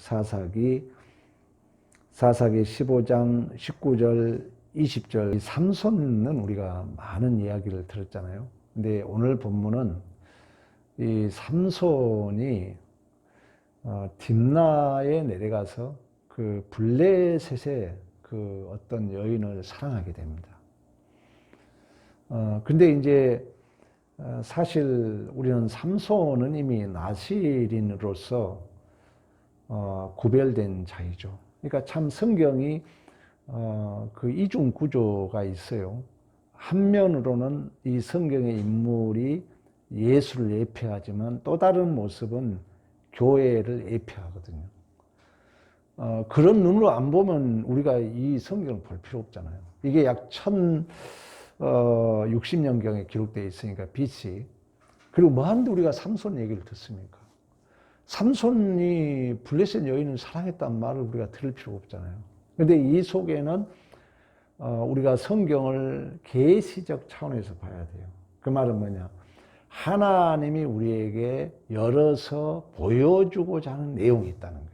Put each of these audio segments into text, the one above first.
사사기 15장 19절 20절 삼손은 우리가 많은 이야기를 들었잖아요. 근데 오늘 본문은 이 삼손이 딥나에 내려가서 그 블레셋의 그 어떤 여인을 사랑하게 됩니다. 근데 이제 사실 우리는 삼손은 이미 나실인으로서 구별된 자이죠. 그러니까 참 성경이 그 이중 구조가 있어요. 한면으로는 이 성경의 인물이 예수를 예표하지만 또 다른 모습은 교회를 예표하거든요. 그런 눈으로 안 보면 우리가 이 성경을 볼 필요 없잖아요. 이게 약 1060년경에 기록되어 있으니까 BC. 그리고 뭐하는데 우리가 삼손 얘기를 듣습니까? 삼손이 블레셋 여인을 사랑했다는 말을 우리가 들을 필요가 없잖아요. 그런데 이 속에는 우리가 성경을 계시적 차원에서 봐야 돼요. 그 말은 뭐냐? 하나님이 우리에게 열어서 보여주고자 하는 내용이 있다는 거예요.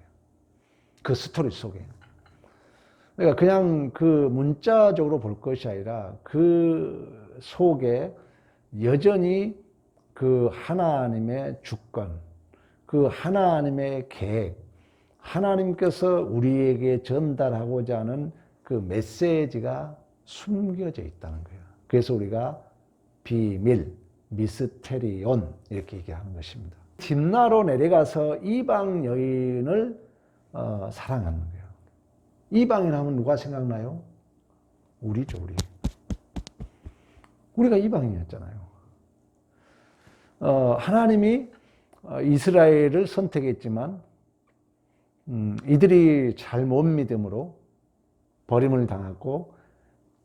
그 스토리 속에. 그러니까 그냥 그 문자적으로 볼 것이 아니라 그 속에 여전히 그 하나님의 주권, 그 하나님의 계획, 하나님께서 우리에게 전달하고자 하는 그 메시지가 숨겨져 있다는 거예요. 그래서 우리가 비밀, 미스테리온 이렇게 얘기하는 것입니다. 딥나로 내려가서 이방 여인을 사랑하는 거예요. 이방인 하면 누가 생각나요? 우리죠, 우리. 우리가 이방인이었잖아요. 하나님이 이스라엘을 선택했지만 이들이 잘 못 믿음으로 버림을 당했고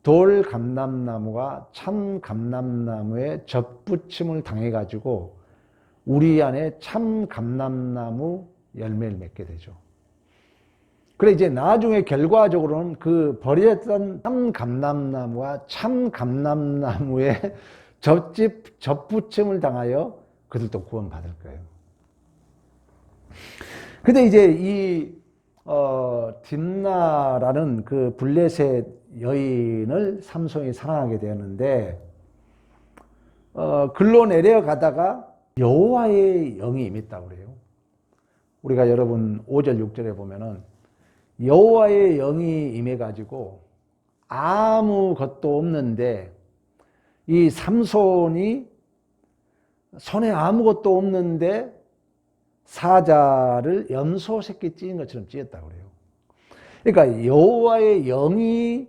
돌 감람나무가 참 감람나무에 접붙임을 당해가지고 우리 안에 참 감람나무 열매를 맺게 되죠. 그래 이제 나중에 결과적으로는 그 버렸던 참 감람나무와 참 감람나무에 접붙임을 당하여 그들도 구원받을 거예요. 근데 이제 이 딥나라는 그 블레셋 여인을 삼손이 사랑하게 되었는데 글로 내려가다가 여호와의 영이 임했다고 그래요. 우리가 여러분 5절 6절에 보면은 여호와의 영이 임해가지고 아무것도 없는데 이 삼손이 손에 아무것도 없는데 사자를 염소 새끼 찢은 것처럼 찢었다고 그래요. 그러니까 여호와의 영이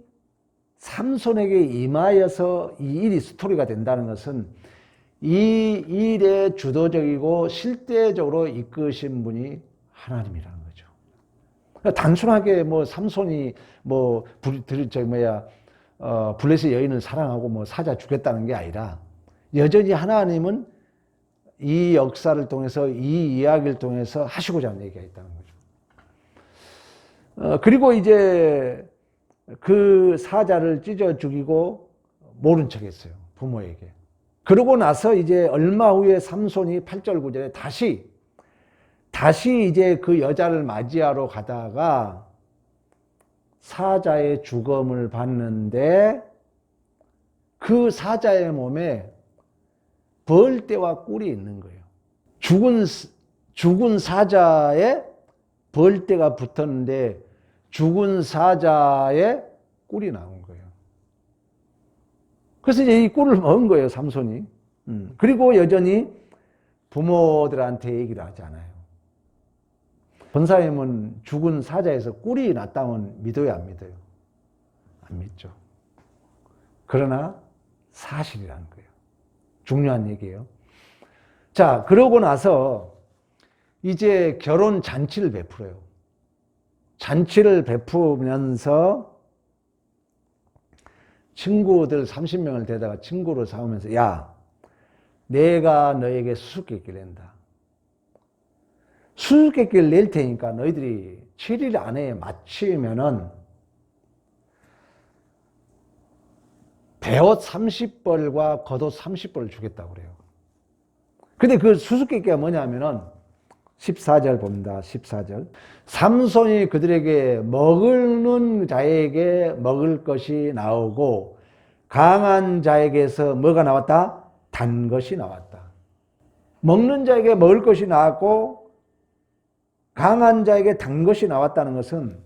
삼손에게 임하여서 이 일이 스토리가 된다는 것은 이 일의 주도적이고 실제적으로 이끄신 분이 하나님이라는 거죠. 그러니까 단순하게 뭐 삼손이 블레셋 여인을 사랑하고 뭐 사자 죽였다는 게 아니라 여전히 하나님은 이 역사를 통해서 이 이야기를 통해서 하시고자 하는 얘기가 있다는 거죠. 그리고 이제 그 사자를 찢어 죽이고 모른 척 했어요. 부모에게. 그러고 나서 이제 얼마 후에 삼손이 8절 9절에 다시 이제 그 여자를 맞이하러 가다가 사자의 죽음을 봤는데 그 사자의 몸에 벌떼와 꿀이 있는 거예요. 죽은 사자에 벌떼가 붙었는데 죽은 사자에 꿀이 나온 거예요. 그래서 이제 이 꿀을 먹은 거예요, 삼손이. 그리고 여전히 부모들한테 얘기를 하잖아요. 권사님은 죽은 사자에서 꿀이 났다면 믿어요, 안 믿어요? 안 믿죠. 그러나 사실이라는 거예요. 중요한 얘기예요. 자, 그러고 나서 이제 결혼 잔치를 베풀어요. 잔치를 베푸면서 친구들 30명을 데다가 친구로 삼으면서 야, 내가 너에게 수수께끼를 낸다. 수수께끼를 낼 테니까 너희들이 7일 안에 맞추면은 베옷 30벌과 겉옷 30벌을 주겠다고 그래요. 근데 그 수수께끼가 뭐냐면은 14절 봅니다. 14절. 삼손이 그들에게 먹는 자에게 먹을 것이 나오고 강한 자에게서 뭐가 나왔다? 단 것이 나왔다. 먹는 자에게 먹을 것이 나왔고 강한 자에게 단 것이 나왔다는 것은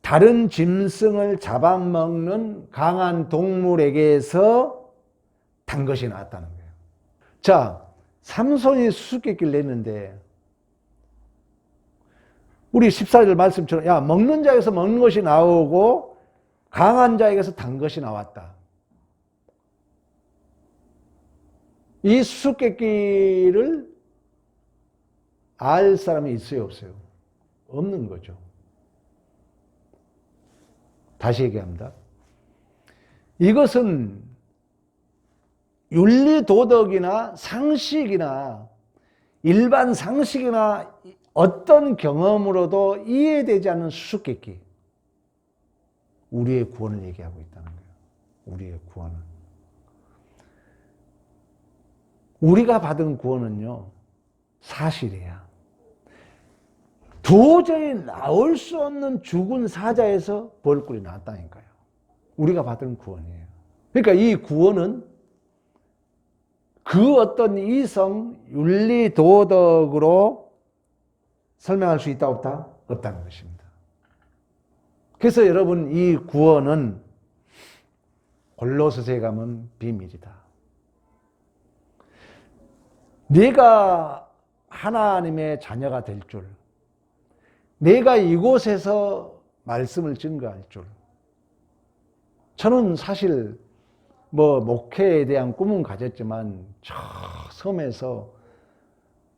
다른 짐승을 잡아먹는 강한 동물에게서 단 것이 나왔다는 거예요. 자, 삼손이 수수께끼를 냈는데 우리 14절 말씀처럼 야, 먹는 자에게서 먹는 것이 나오고 강한 자에게서 단 것이 나왔다. 이 수수께끼를 알 사람이 있어요, 없어요? 없는 거죠. 다시 얘기합니다. 이것은 윤리 도덕이나 상식이나 일반 상식이나 어떤 경험으로도 이해되지 않는 수수께끼. 우리의 구원을 얘기하고 있다는 거예요. 우리의 구원을. 우리가 받은 구원은요, 사실이야. 도저히 나올 수 없는 죽은 사자에서 벌꿀이 나왔다니까요. 우리가 받은 구원이에요. 그러니까 이 구원은 그 어떤 이성, 윤리, 도덕으로 설명할 수 있다, 없다? 없다는 것입니다. 그래서 여러분, 이 구원은 골로새서에 가면 비밀이다. 내가 하나님의 자녀가 될 줄, 내가 이곳에서 말씀을 증거할 줄. 저는 사실 목회에 대한 꿈은 가졌지만 저 섬에서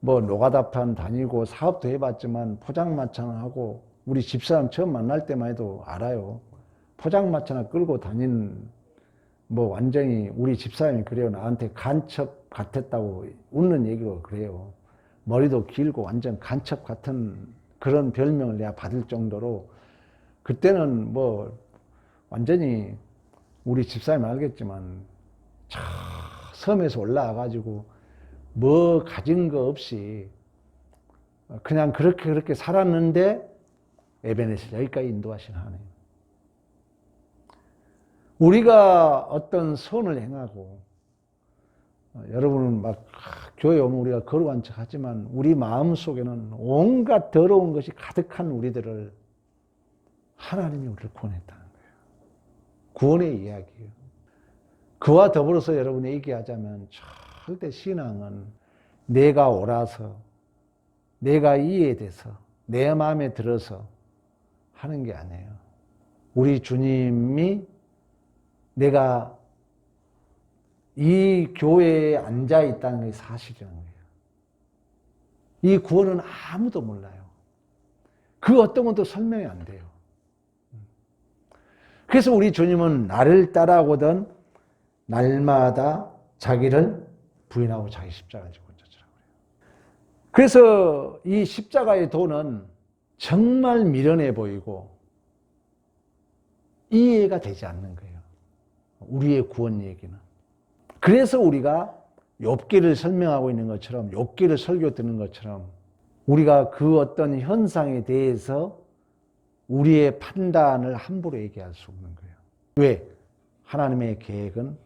노가다판 다니고 사업도 해봤지만 포장마차나 우리 집사람 처음 만날 때만 해도 알아요. 포장마차나 끌고 다닌 완전히 우리 집사람이 그래요. 나한테 간첩 같았다고 웃는 얘기로 그래요. 머리도 길고 완전 간첩 같은 그런 별명을 내가 받을 정도로 그때는 완전히 우리 집사람이 알겠지만 저 섬에서 올라와가지고 가진 거 없이 그냥 그렇게 살았는데 에베네zer 여기까지 인도하신 하나님. 우리가 어떤 선을 행하고 여러분은 교회 오면 우리가 거룩한 척 하지만 우리 마음 속에는 온갖 더러운 것이 가득한 우리들을 하나님이 우리를 구원했다는 거예요. 구원의 이야기예요. 그와 더불어서 여러분이 얘기하자면 절대 신앙은 내가 옳아서 내가 이해돼서 내 마음에 들어서 하는 게 아니에요. 우리 주님이 내가 이 교회에 앉아 있다는 게 사실이라는 거예요. 이 구원은 아무도 몰라요. 그 어떤 것도 설명이 안 돼요. 그래서 우리 주님은 나를 따라오거든 날마다 자기를 부인하고 자기 십자가를 지고 쫓으라고 그래요. 그래서 이 십자가의 도는 정말 미련해 보이고 이해가 되지 않는 거예요. 우리의 구원 얘기는. 그래서 우리가 욥기를 설명하고 있는 것처럼 욥기를 설교 듣는 것처럼 우리가 그 어떤 현상에 대해서 우리의 판단을 함부로 얘기할 수 없는 거예요. 왜? 하나님의 계획은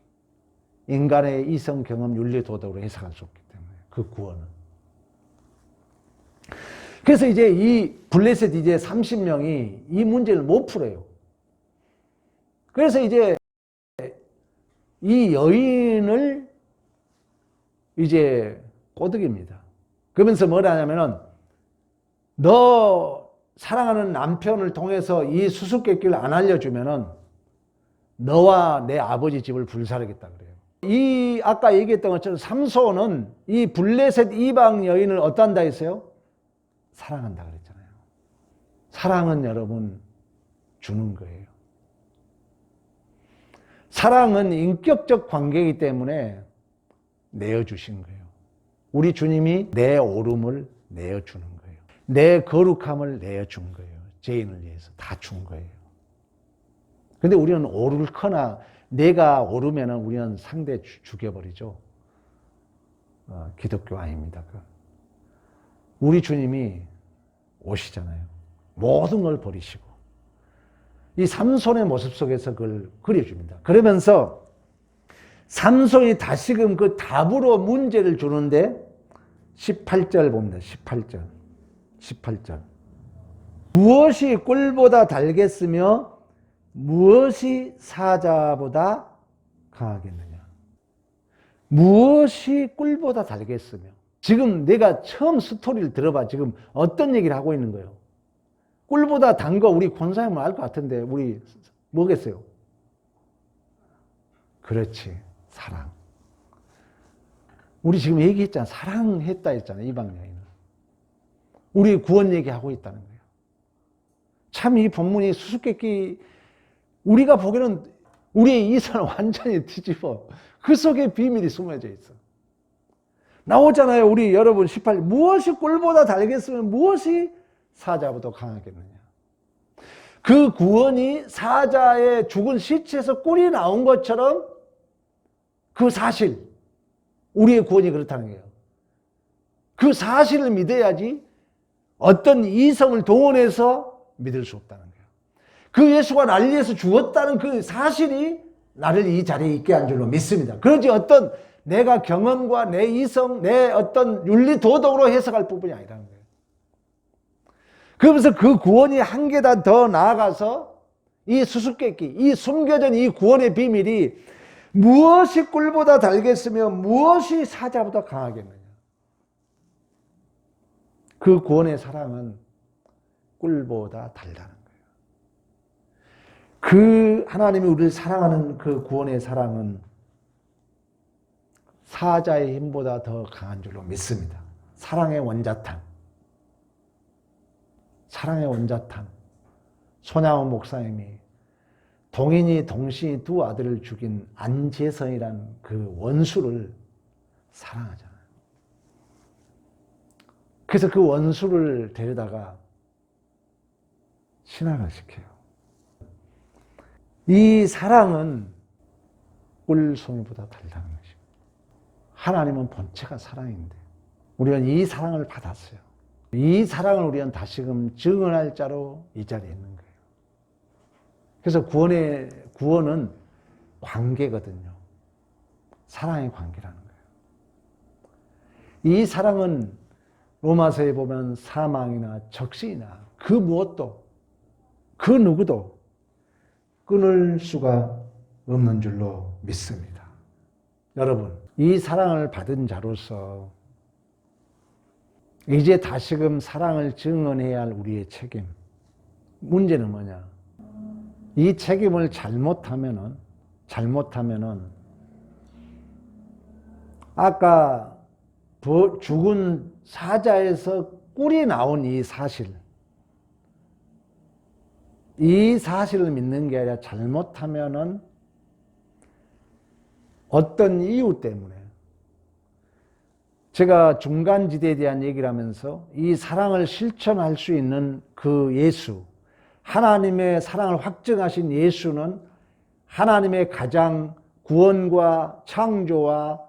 인간의 이성, 경험, 윤리, 도덕으로 해석할 수 없기 때문에 그 구원은. 그래서 이제 이 블레셋 이제 30명이 이 문제를 못 풀어요. 그래서 이제 이 여인을 이제 꼬드깁니다. 그러면서 뭐라 하냐면은 너 사랑하는 남편을 통해서 이 수수께끼를 안 알려주면은 너와 내 아버지 집을 불사르겠다 그래요. 이 아까 얘기했던 것처럼 삼손은 이 블레셋 이방 여인을 어떠한다 했어요? 사랑한다 그랬잖아요. 사랑은 여러분 주는 거예요. 사랑은 인격적 관계이기 때문에 내어주신 거예요. 우리 주님이 내 오름을 내어주는 거예요. 내 거룩함을 내어준 거예요. 죄인을 위해서 다 준 거예요. 근데 우리는 오르거나 내가 오르면 우리는 상대 죽여버리죠. 기독교 아닙니다. 우리 주님이 오시잖아요. 모든 걸 버리시고 이 삼손의 모습 속에서 그걸 그려줍니다. 그러면서 삼손이 다시금 그 답으로 문제를 주는데 18절 봅니다. 18절. 무엇이 꿀보다 달겠으며 무엇이 사자보다 강하겠느냐. 무엇이 꿀보다 달겠으며. 지금 내가 처음 스토리를 들어봐. 지금 어떤 얘기를 하고 있는 거예요? 꿀보다 단 거 우리 권사님은 알 것 같은데 우리 뭐겠어요? 그렇지. 사랑. 우리 지금 얘기했잖아. 사랑했다 했잖아. 이방 여인은. 우리 구원 얘기하고 있다는 거예요. 참 이 본문이 수수께끼 우리가 보기에는 우리의 이성을 완전히 뒤집어. 그 속에 비밀이 숨어져 있어. 나오잖아요. 우리 여러분 18. 무엇이 꿀보다 달겠으면 무엇이 사자보다 강하겠느냐. 그 구원이 사자의 죽은 시체에서 꿀이 나온 것처럼 그 사실, 우리의 구원이 그렇다는 거예요. 그 사실을 믿어야지 어떤 이성을 동원해서 믿을 수 없다는 거예요. 그 예수가 나를 위해서 죽었다는 그 사실이 나를 이 자리에 있게 한 줄로 믿습니다. 그러지 어떤 내가 경험과 내 이성, 내 어떤 윤리 도덕으로 해석할 부분이 아니라는 거예요. 그러면서 그 구원이 한 계단 더 나아가서 이 수수께끼, 이 숨겨진 이 구원의 비밀이 무엇이 꿀보다 달겠으며 무엇이 사자보다 강하겠느냐. 그 구원의 사랑은 꿀보다 달다는 거예요. 그 하나님이 우리를 사랑하는 그 구원의 사랑은 사자의 힘보다 더 강한 줄로 믿습니다. 사랑의 원자탄. 사랑의 원자탄. 손양원 목사님이 동인이 동신이 두 아들을 죽인 안재선이라는 그 원수를 사랑하잖아요. 그래서 그 원수를 데려다가 신학을 시켜요. 이 사랑은 꿀송이보다 달다는 것이고 하나님은 본체가 사랑인데 우리는 이 사랑을 받았어요. 이 사랑을 우리는 다시금 증언할 자로 이 자리에 있는 거예요. 그래서 구원은 관계거든요. 사랑의 관계라는 거예요. 이 사랑은 로마서에 보면 사망이나 적신이나 그 무엇도 그 누구도 끊을 수가 없는 줄로 믿습니다. 여러분, 이 사랑을 받은 자로서 이제 다시금 사랑을 증언해야 할 우리의 책임. 문제는 뭐냐? 이 책임을 잘못하면은 아까 죽은 사자에서 꿀이 나온 이 사실을 믿는 게 아니라 잘못하면은 어떤 이유 때문에 제가 중간지대에 대한 얘기를 하면서 이 사랑을 실천할 수 있는 그 예수, 하나님의 사랑을 확증하신 예수는 하나님의 가장 구원과 창조와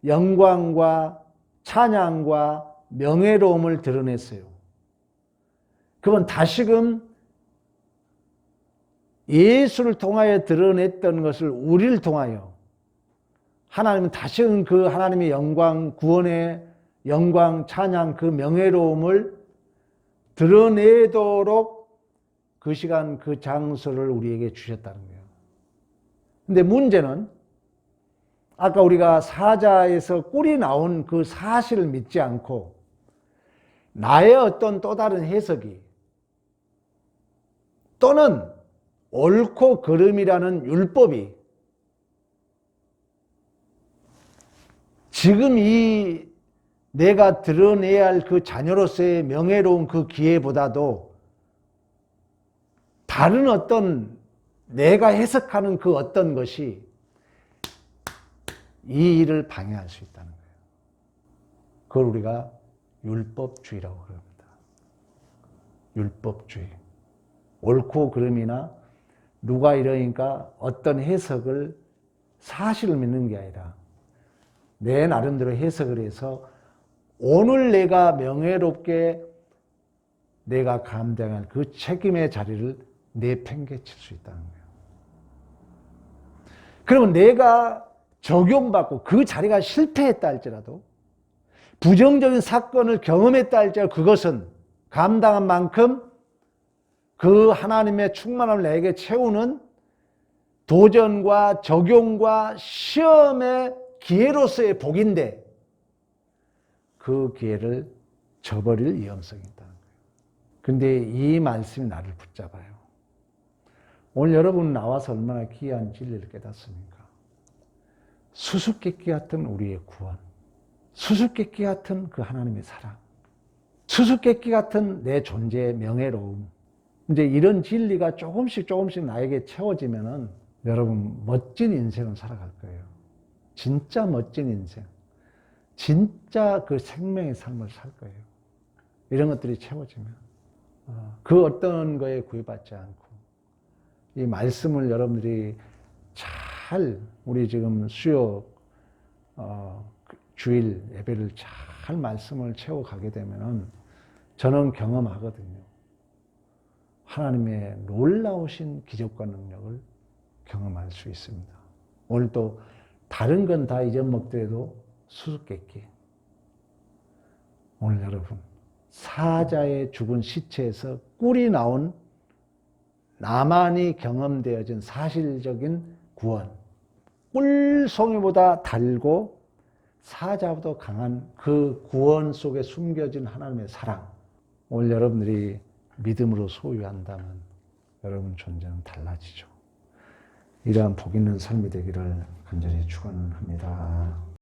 영광과 찬양과 명예로움을 드러냈어요. 그건 다시금 예수를 통하여 드러냈던 것을 우리를 통하여 하나님은 다시금 그 하나님의 영광, 구원의 영광, 찬양, 그 명예로움을 드러내도록 그 시간, 그 장소를 우리에게 주셨다는 거예요. 근데 문제는 아까 우리가 사자에서 꿀이 나온 그 사실을 믿지 않고 나의 어떤 또 다른 해석이 또는 옳고 그름이라는 율법이 지금 이 내가 드러내야 할 그 자녀로서의 명예로운 그 기회보다도 다른 어떤 내가 해석하는 그 어떤 것이 이 일을 방해할 수 있다는 거예요. 그걸 우리가 율법주의라고 그럽니다. 율법주의. 옳고 그름이나 누가 이러니까 어떤 해석을 사실을 믿는 게 아니라 내 나름대로 해석을 해서 오늘 내가 명예롭게 내가 감당한 그 책임의 자리를 내팽개칠 수 있다는 거예요. 그러면 내가 적용받고 그 자리가 실패했다 할지라도, 부정적인 사건을 경험했다 할지라도, 그것은 감당한 만큼 그 하나님의 충만함을 내게 채우는 도전과 적용과 시험의 기회로서의 복인데, 그 기회를 저버릴 위험성이 있다는 거예요. 근데 이 말씀이 나를 붙잡아요. 오늘 여러분 나와서 얼마나 귀한 진리를 깨닫습니까? 수수께끼 같은 우리의 구원, 수수께끼 같은 그 하나님의 사랑, 수수께끼 같은 내 존재의 명예로움, 이제 이런 진리가 조금씩 나에게 채워지면은 여러분 멋진 인생을 살아갈 거예요. 진짜 멋진 인생, 진짜 그 생명의 삶을 살 거예요. 이런 것들이 채워지면 그 어떤 거에 구애받지 않고, 이 말씀을 여러분들이 잘, 우리 지금 수요 주일 예배를 잘 말씀을 채워가게 되면은 저는 경험하거든요. 하나님의 놀라우신 기적과 능력을 경험할 수 있습니다. 오늘 또 다른 건 다 잊어먹더라도 수수께끼. 오늘 여러분, 사자의 죽은 시체에서 꿀이 나온 나만이 경험되어진 사실적인 구원, 꿀송이보다 달고 사자보다 강한 그 구원 속에 숨겨진 하나님의 사랑, 오늘 여러분들이 믿음으로 소유한다면 여러분 존재는 달라지죠. 이러한 복 있는 삶이 되기를 간절히 축원합니다.